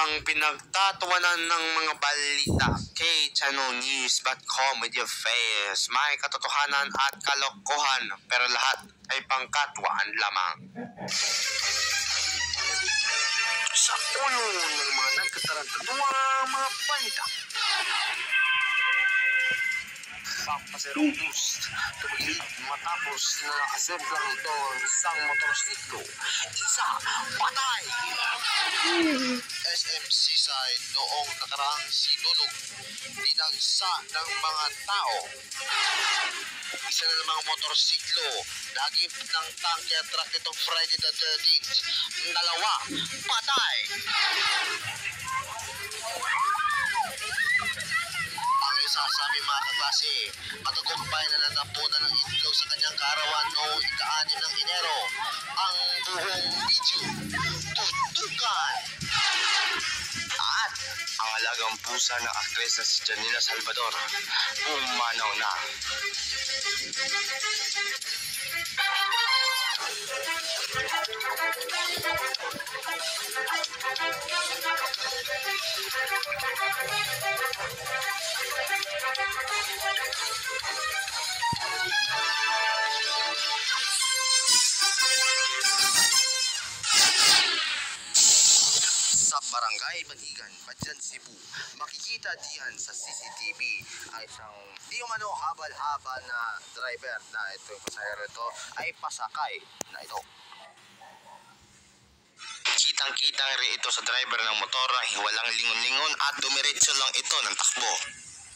ang pinagtatawanan ng mga balita kay ChannelNews.com with your face. May katotohanan at kalokohan, pero lahat ay pangkatwaan lamang. Sa ulo ng mga nagkatarantaduang mga balita, pampaserong boost tumilid matapos na nakasemplang ito ang isang motorsiklo. Isa patay. SM Seaside noong nakaraang sinulog, dinagsa ng mga tao. Isa na namang motorsiklo nagip ng tanker truck nitong Friday the 13th. Dalawa patay. Sa aming mga kaklase, matagumpay na natapunan ng itlog sa kanyang kaarawan noong ika-6 ng Enero. Ang buong video, tutukan! At ang alagang pusa ng aktres na si Janila Salvador, pumanaw na. Sa Barangay Banigan, Badyan, Cebu, makikita diyan sa CCTV ay isang di umano habal-habal na driver na ito yung pasahero ito ay pasakay na ito. Kitang-kita rin ito sa driver ng motor na walang lingon-lingon at dumiretso lang ito ng takbo.